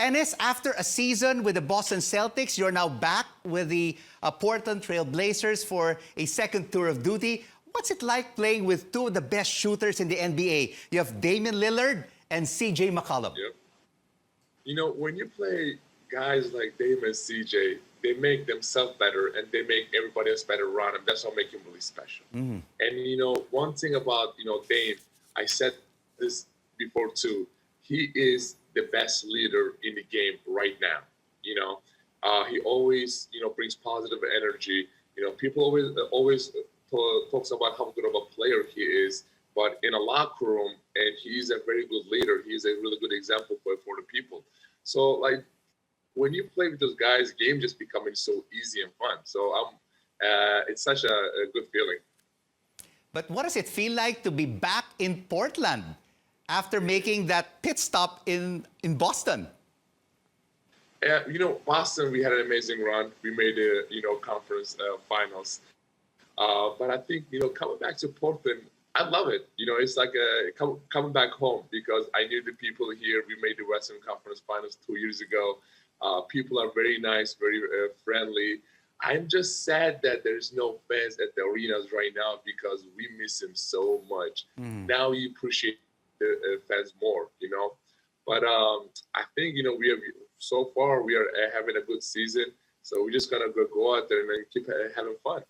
Enes, after a season with the Boston Celtics, you're now back with the Portland Trail Blazers for a second tour of duty. What's it like playing with two of the best shooters in the NBA? You have Damian Lillard and CJ McCollum. Yep. You know, when you play guys like Dame and CJ, they make themselves better and they make everybody else better around them. That's what makes him really special. And, you know, one thing about, Dame, I said this before too, he is the best leader in the game right now. He always, brings positive energy. People always talks about how good of a player he is, but in a locker room, and he's a very good leader. He's a really good example for the people. So, like, when you play with those guys, the game just becoming so easy and fun. So, it's such a good feeling. But what does it feel like to be back in Portland after making that pit stop in Boston? Boston, we had an amazing run. We made the, conference finals. But I think, coming back to Portland, I love it. It's like coming back home because I knew the people here. We made the Western Conference Finals 2 years ago. People are very nice, very friendly. I'm just sad that there's no fans at the arenas right now because we miss him so much. Now you appreciate the fans more, But I think, so far we are having a good season. So we're just going to go out there and then keep having fun.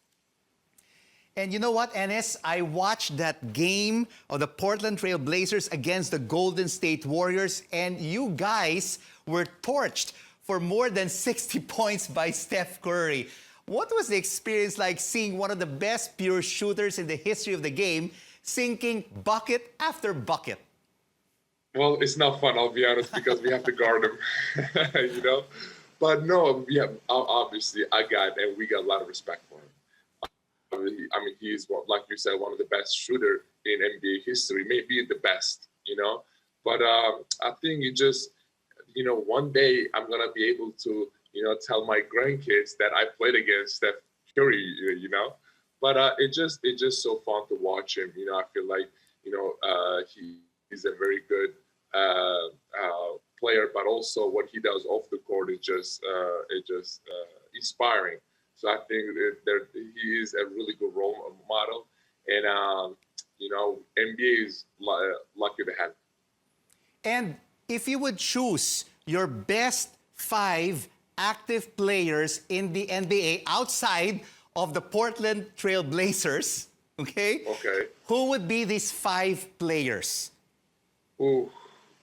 And you know what, Enes? I watched that game of the Portland Trail Blazers against the Golden State Warriors, and you guys were torched for more than 60 points by Steph Curry. What was the experience like seeing one of the best pure shooters in the history of the game sinking bucket after bucket? Well, it's not fun, I'll be honest, because we have to guard him, But no, obviously, we got a lot of respect for him. I mean, he's, like you said, one of the best shooter in NBA history, maybe the best, But I think it just, one day I'm going to be able to, tell my grandkids that I played against Steph Curry, But it's just so fun to watch him. I feel like, he's a very good player, but also what he does off the court is just inspiring. So I think that he is a really good role model, and NBA is lucky to have him. And if you would choose your best 5 active players in the NBA outside of the Portland Trail Blazers, okay? Who would be these 5 players? Ooh,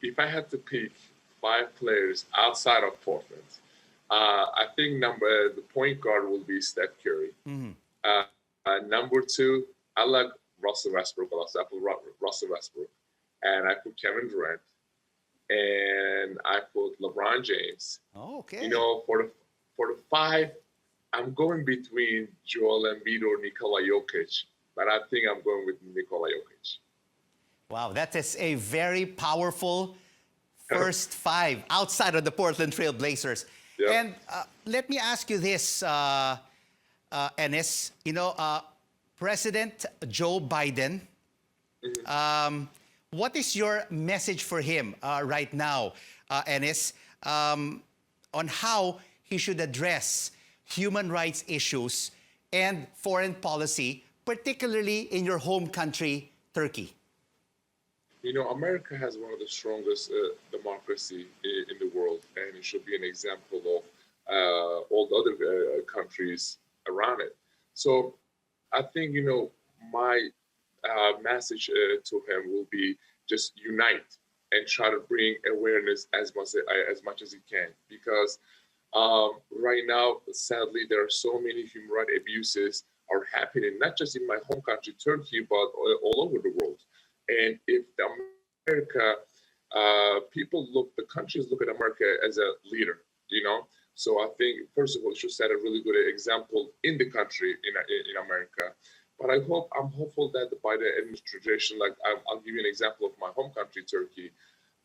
if I had to pick 5 players outside of Portland, I think the point guard will be Steph Curry. Number 2, I like Russell Westbrook. I put Russell Westbrook, and I put Kevin Durant, and I put LeBron James. Oh, okay. For the 5, I'm going between Joel Embiid or Nikola Jokic, but I think I'm going with Nikola Jokic. Wow, that is a very powerful first 5 outside of the Portland Trail Blazers. Yep. And let me ask you this, Enes. President Joe Biden, what is your message for him right now, Enes, on how he should address human rights issues and foreign policy, particularly in your home country, Turkey? America has one of the strongest democracy in the world, and it should be an example of all the other countries around it. So I think, my message to him will be just unite and try to bring awareness as much as he can. Because right now, sadly, there are so many human rights abuses are happening, not just in my home country, Turkey, but all over the world. And if America, the countries look at America as a leader, So I think, first of all, it should set a really good example in the country, in America. But I'm hopeful that the Biden administration, like I'll give you an example of my home country, Turkey.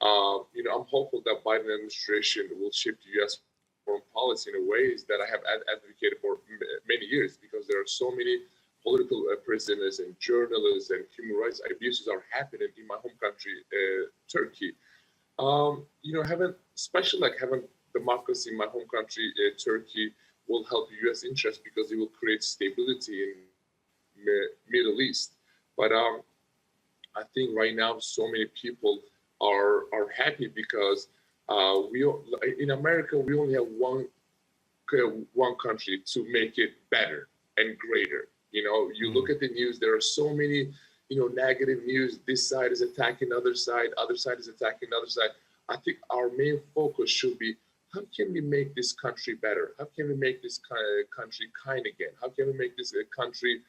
I'm hopeful that Biden administration will shift U.S. foreign policy in ways that I have advocated for many years, because there are so many political prisoners and journalists and human rights abuses are happening in my home country, Turkey. Having especially like having democracy in my home country, Turkey, will help U.S. interest because it will create stability in Middle East. But I think right now so many people are happy because we in America we only have one country to make it better and greater. You know, you look at the news, there are so many, negative news. This side is attacking other side is attacking other side. I think our main focus should be how can we make this country better? How can we make this country kind again? How can we make this country,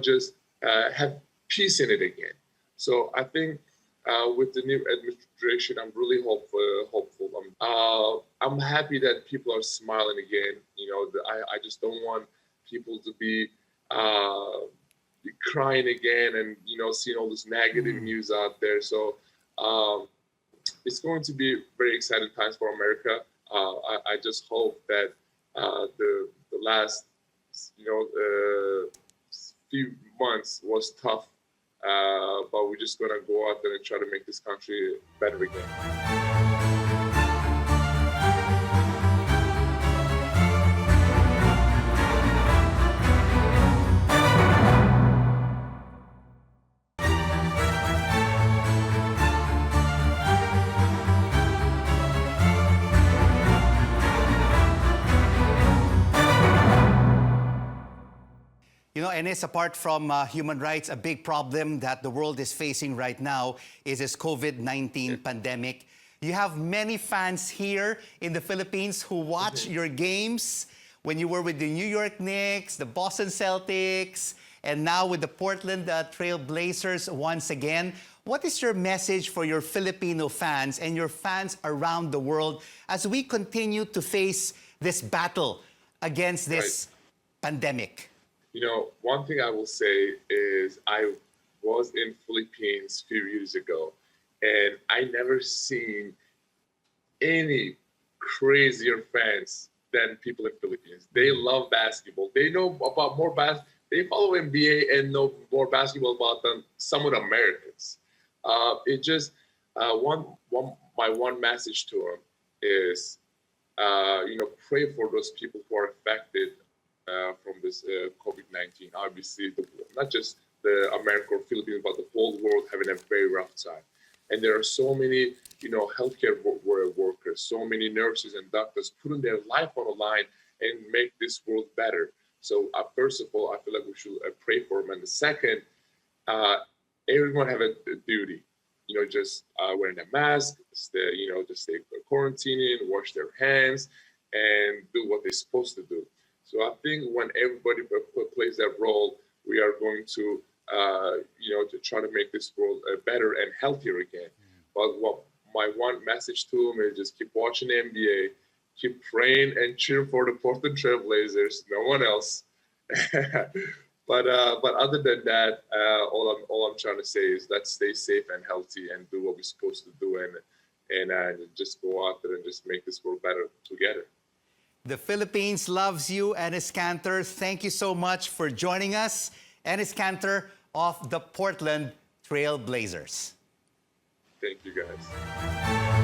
just have peace in it again? So I think with the new administration, I'm really hopeful. I'm happy that people are smiling again. I just don't want people to be crying again and seeing all this negative news out there. So it's going to be very exciting times for America. I just hope that the last few months was tough, but we're just gonna go out there and try to make this country better again. Enes, apart from human rights, a big problem that the world is facing right now is this COVID-19 pandemic. You have many fans here in the Philippines who watch your games when you were with the New York Knicks, the Boston Celtics, and now with the Portland Trail Blazers once again. What is your message for your Filipino fans and your fans around the world as we continue to face this battle against this pandemic? One thing I will say is I was in Philippines a few years ago, and I never seen any crazier fans than people in Philippines. They love basketball. They know about more They follow NBA and know more basketball about than some of the Americans. It just my one message to them is, pray for those people who are affected from this COVID-19. Obviously, not just the America or Philippines, but the whole world having a very rough time. And there are so many, healthcare workers, so many nurses and doctors putting their life on the line and make this world better. So first of all, I feel like we should pray for them. And the second, everyone have a duty. Just wearing a mask, just stay quarantining, wash their hands, and do what they're supposed to do. So I think when everybody plays that role, we are going to, to try to make this world better and healthier again. But my one message to them is just keep watching the NBA, keep praying and cheering for the Portland Trail Blazers. No one else. But other than that, all I'm trying to say is let's stay safe and healthy and do what we're supposed to do and just go out there and just make this world better together. The Philippines loves you, Enes Kanter. Thank you so much for joining us. Enes Kanter of the Portland Trail Blazers. Thank you, guys.